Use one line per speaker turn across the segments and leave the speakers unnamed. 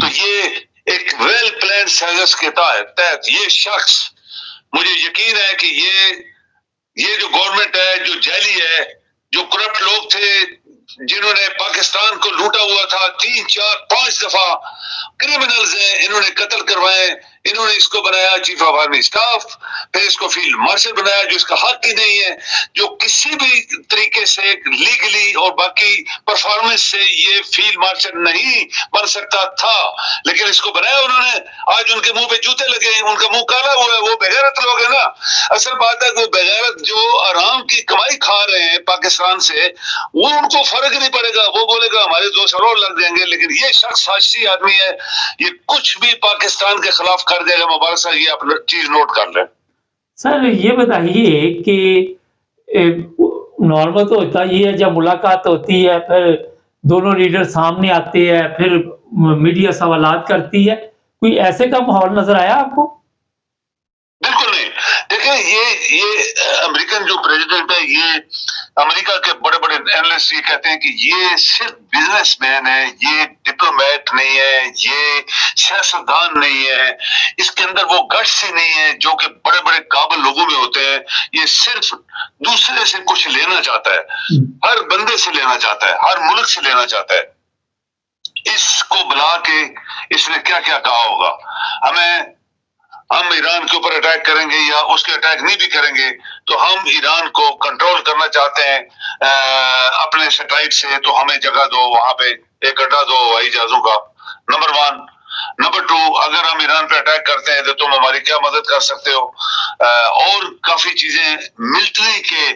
تو یہ ایک ویل پلان سازش کے تحت یہ شخص، مجھے یقین ہے کہ یہ جو گورنمنٹ ہے جو جعلی ہے، جو کرپٹ لوگ تھے جنہوں نے پاکستان کو لوٹا ہوا تھا 3 4 5 دفعہ، کرمنلز ہیں، انہوں نے قتل کروائے، انہوں نے اس کو بنایا چیف آف آرمی اسٹاف، پھر اس کو فیلڈ مارشل بنایا جو اس کا حق ہی نہیں ہے، جو کسی بھی طریقے سے لیگلی اور باقی پرفارمنس سے یہ فیلڈ مارشل نہیں بن سکتا تھا، لیکن اس کو بنایا انہوں نے۔ آج ان کے منہ پہ جوتے لگے ہیں، ان کا منہ کالا ہوا ہے، وہ بغیرت لوگ ہیں نا۔ اصل بات ہے کہ وہ بغیرت جو آرام کی کمائی کھا رہے ہیں پاکستان سے، وہ ان کو فرق نہیں پڑے گا، وہ بولے گا ہمارے 2 سال اور لگ جائیں گے، لیکن یہ شخص سازشی آدمی ہے، یہ کچھ بھی پاکستان کے خلاف کر دے گا۔ مبارک صاحب یہ اپنا چیز نوٹ کر لیں۔
سر یہ بتائیے کہ نارمل تو ہوتا ہی ہے جب ملاقات ہوتی ہے، پھر دونوں لیڈر سامنے آتے ہیں، پھر میڈیا سوالات کرتی ہے، کوئی ایسے کا ماحول نظر آیا آپ کو؟
بالکل نہیں۔ دیکھیں یہ امریکن جو پریزیڈنٹ ہے، یہ امریکہ کے بڑے بڑے اینالسٹ یہ کہتے ہیں کہ یہ صرف بزنس مین ہے، یہ ڈپلومیٹ نہیں ہے، یہ سیاستدان نہیں ہے، اس کے اندر وہ گٹس ہی نہیں ہے جو کہ بڑے بڑے قابل لوگوں میں ہوتے ہیں۔ یہ صرف دوسرے سے کچھ لینا چاہتا ہے، ہر بندے سے لینا چاہتا ہے، ہر ملک سے لینا چاہتا ہے۔ اس کو بلا کے اس نے کیا کیا کہا ہوگا، ہم ایران کے اوپر اٹیک کریں گے یا اس کے اٹیک نہیں بھی کریں گے تو ہم ایران کو کنٹرول کرنا چاہتے ہیں اپنے سیٹلائٹ سے، تو ہمیں جگہ دو، وہاں پہ ایک اڈا دو ہوائی جہازوں کا، نمبر 1۔ نمبر 2، اگر ہم ایران پہ اٹیک کرتے ہیں تو تم ہماری کیا مدد کر سکتے ہو، اور کافی چیزیں ملٹری کے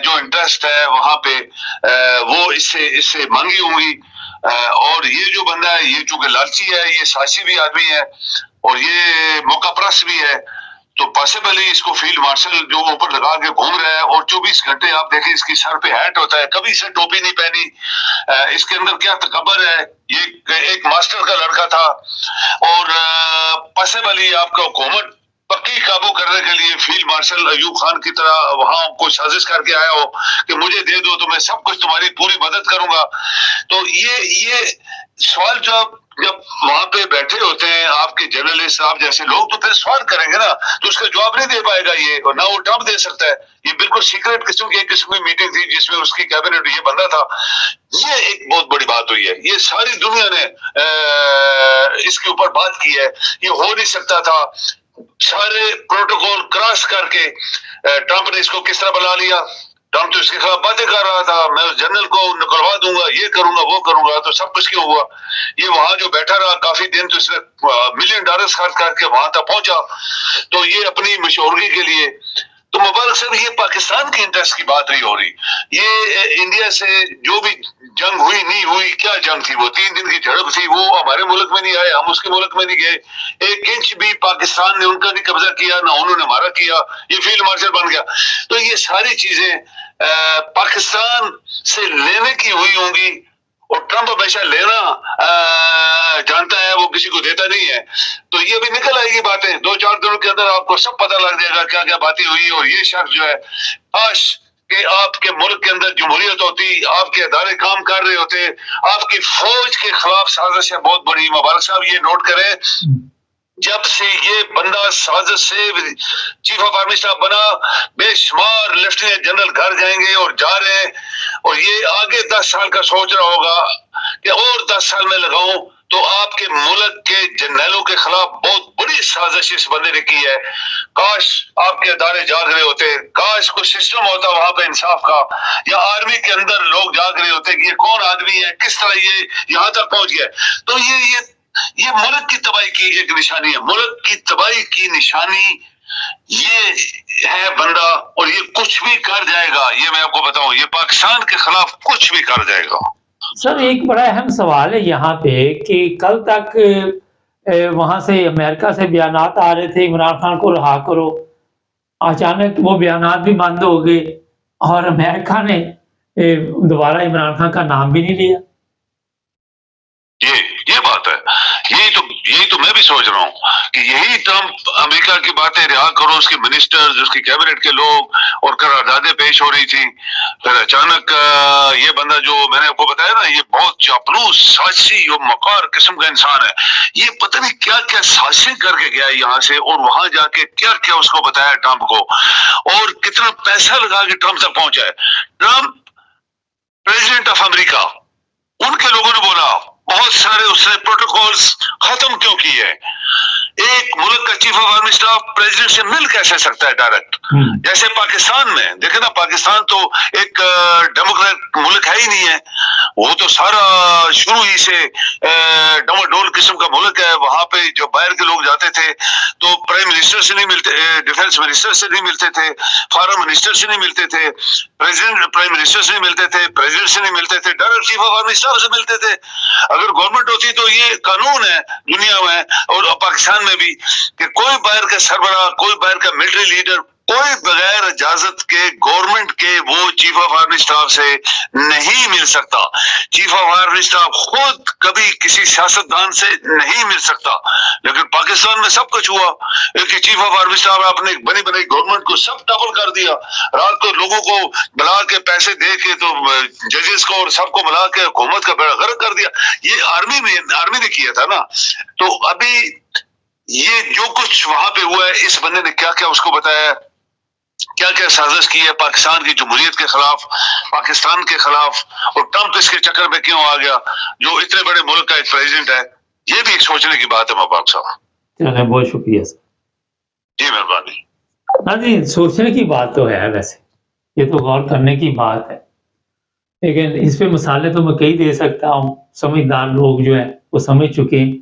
جو انٹرسٹ ہے وہاں پہ وہ اس سے مانگی ہوں گی۔ اور یہ جو بندہ ہے یہ چونکہ لالچی ہے، یہ سازشی بھی آدمی ہے اور یہ موقع پرست بھی ہے، تو پاسبلی اس کو فیلڈ مارشل جو اوپر لگا کے گھوم رہا ہے، اور 24 گھنٹے آپ دیکھیں اس کی سر پہ ہیٹ ہوتا ہے، کبھی سے ٹوپی نہیں پہنی۔ اس کے اندر کیا تکبر ہے، یہ ایک ماسٹر کا لڑکا تھا، اور پاسبلی آپ کا حکومت پکی قابو کرنے کے لیے فیلڈ مارشل ایوب خان کی طرح وہاں کوئی سازش کر کے آیا ہو کہ مجھے دے دو تو میں سب کچھ تمہاری پوری مدد کروں گا۔ تو یہ سوال جب وہاں پہ بیٹھے ہوتے ہیں آپ کے جرنلسٹ صاحب جیسے لوگ، تو پھر سوال کریں گے نا، تو اس کا جواب نہیں دے پائے گا یہ، اور نہ وہ ٹرمپ دے سکتا ہے۔ یہ بالکل سیکرٹ قسم کی ایک قسم کی میٹنگ تھی جس میں اس کی کیبنٹ یہ بندہ تھا۔ یہ ایک بہت بڑی بات ہوئی ہے، یہ ساری دنیا نے اس کے اوپر بات کی ہے، یہ ہو نہیں سکتا تھا۔ سارے پروٹوکول کراس کر کے ٹرمپ نے اس کو کس طرح بنا لیا۔ ٹرمپ تو اس کے خلاف باتیں کر رہا تھا، میں اس جنرل کو نکلوا دوں گا، یہ کروں گا وہ کروں گا، تو سب کچھ کیوں ہوا؟ یہ وہاں جو بیٹھا رہا کافی دن، تو اس نے $1 ملین خرچ کر کے وہاں تک پہنچا، تو یہ اپنی مشہوری کے لیے۔ تو مبارک صاحب یہ پاکستان کے انٹرسٹ کی بات نہیں ہو رہی، یہ انڈیا سے جو بھی جنگ ہوئی نہیں ہوئی، کیا جنگ تھی وہ 3 دن کی جھڑپ تھی، وہ ہمارے ملک میں نہیں آئے، ہم اس کے ملک میں نہیں گئے، 1 انچ بھی پاکستان نے ان کا نہیں قبضہ کیا، نہ انہوں نے ہمارا کیا، یہ فیلڈ مارشل بن گیا۔ تو یہ ساری چیزیں پاکستان سے لینے کی ہوئی ہوں گی، اور ٹرمپ ہمیشہ لینا جانتا ہے، وہ کسی کو دیتا نہیں ہے۔ تو یہ بھی نکل آئے گی باتیں 2-4 دنوں کے اندر، آپ کو سب پتہ لگ جائے گا کیا کیا باتیں ہوئی۔ اور یہ شخص جو ہے، کاش کہ آپ کے ملک کے اندر جمہوریت ہوتی، آپ کے ادارے کام کر رہے ہوتے، آپ کی فوج کے خلاف سازش ہے بہت بڑی۔ مبارک صاحب یہ نوٹ کریں، جب سے یہ بندہ سازش سے چیف آف آرمی اسٹاف بنا، بے شمار لیفٹیننٹ جنرل گھر جائیں گے اور جا رہے ہیں، اور یہ آگے 10 سال کا سوچ رہا ہوگا کہ اور 10 سال میں لگاؤں، تو آپ کے ملک کے جرنیلوں کے خلاف بہت بڑی سازش اس بندے نے کی ہے۔ کاش آپ کے ادارے جاگ رہے ہوتے، کاش کوئی سسٹم ہوتا وہاں پہ انصاف کا، یا آرمی کے اندر لوگ جاگ رہے ہوتے کہ یہ کون آدمی ہے، کس طرح یہ یہاں تک پہنچ گیا۔ تو یہ ملک کی تباہی کی ایک نشانی ہے، ملک کی تباہی کی نشانی یہ ہے بندہ، اور یہ کچھ بھی کر جائے گا، یہ میں آپ کو بتاؤں، یہ پاکستان کے خلاف کچھ بھی کر جائے گا۔
سر ایک بڑا اہم سوال ہے یہاں پہ کہ کل تک وہاں سے امریکہ سے بیانات آ رہے تھے عمران خان کو رہا کرو، اچانک وہ بیانات بھی بند ہو گئے اور امریکہ نے دوبارہ عمران خان کا نام بھی نہیں لیا۔
یہ یہ بات ہے، یہی تو میں بھی سوچ رہا ہوں کہ یہی ٹرمپ امریکہ کی باتیں رہا کرو، اس کے منسٹرز، اس کی کیبنٹ کے لوگ، اور قراردادیں پیش ہو رہی تھی، پھر اچانک یہ بندہ جو میں نے آپ کو بتایا نا، یہ بہت چاپلوس، سازشی اور مکار قسم کا انسان ہے، یہ پتہ نہیں کیا کیا سازشیں کر کے گیا یہاں سے، اور وہاں جا کے کیا کیا اس کو بتایا ٹرمپ کو، اور کتنا پیسہ لگا کے ٹرمپ تک پہنچا ہے۔ ٹرمپ پریزیڈنٹ آف امریکہ، ان کے لوگوں نے بولا بہت سارے اس نے پروٹوکولز ختم کیوں کیے؟ ایک ملک کا chief of army staff president سے مل کیسے سکتا ہے ڈائریکٹ؟ جیسے پاکستان میں دیکھیں نا، پاکستان تو ایک ڈیموکریٹ ملک ہے ہی نہیں ہے، وہ تو سارا شروع ہی سے ڈماڈول قسم کا ملک ہے، وہاں پہ جو باہر کے لوگ جاتے تھے تو پرائم منسٹر سے نہیں ملتے، ڈیفنس منسٹر سے نہیں ملتے تھے، فارن منسٹر سے نہیں ملتے تھے، پرائم منسٹر سے نہیں ملتے تھے، پریزیڈنٹ سے نہیں ملتے تھے، direct chief of army staff سے ملتے تھے۔ اگر گورنمنٹ ہوتی تو یہ قانون ہے دنیا میں اور پاکستان میں بھی کہ کوئی باہر کا سربراہ، کوئی باہر کا ملٹری لیڈر، کوئی بغیر اجازت کے گورنمنٹ کے وہ چیف آف آرمی اسٹاف سے نہیں مل سکتا۔ چیف آف آرمی اسٹاف خود کبھی کسی سیاستدان سے نہیں مل سکتا، لیکن پاکستان میں سب کچھ ہوا کہ چیف آف آرمی اسٹاف اپنے بنی بنائی گورنمنٹ کو سب ڈبل کر دیا، رات کو لوگوں کو بلا کے پیسے دے کے تو ججز کو اور سب کو بلا کے حکومت کا بیڑا غرق کر دیا۔ یہ آرمی نے کیا تھا نا۔ تو ابھی یہ جو کچھ وہاں پہ ہوا ہے، اس بندے نے کیا کیا اس کو بتایا، کیا کیا سازش کی ہے پاکستان کی جمہوریت کے خلاف، پاکستان کے خلاف، اور ٹرمپ اس کے چکر میں کیوں آ گیا جو اتنے بڑے ملک کا ایک پریزیڈنٹ ہے، یہ بھی ایک سوچنے کی بات ہے مبارک صاحب۔
چلیں، بہت شکریہ سر۔
جی مہربانی۔
ہاں جی، سوچنے کی بات تو ہے، ویسے یہ تو غور کرنے کی بات ہے، لیکن اس پہ مثالیں تو میں کئی دے سکتا ہوں، سمجھدار لوگ جو ہیں وہ سمجھ چکے ہیں،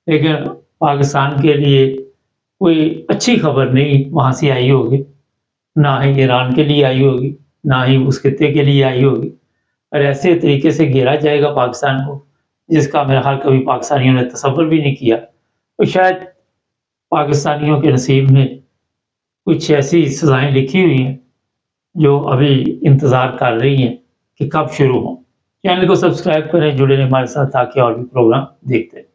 لیکن پاکستان کے لیے کوئی اچھی خبر نہیں وہاں سے آئی ہوگی، نہ ہی ایران کے لیے آئی ہوگی، نہ ہی اس خطے کے لیے آئی ہوگی، اور ایسے طریقے سے گھیرا جائے گا پاکستان کو جس کا میرا خیال کبھی پاکستانیوں نے تصور بھی نہیں کیا۔ تو شاید پاکستانیوں کے نصیب میں کچھ ایسی سزائیں لکھی ہوئی ہیں جو ابھی انتظار کر رہی ہیں کہ کب شروع ہوں۔ چینل کو سبسکرائب کریں، جڑے رہیں ہمارے ساتھ تاکہ اور بھی پروگرام دیکھتے رہیں۔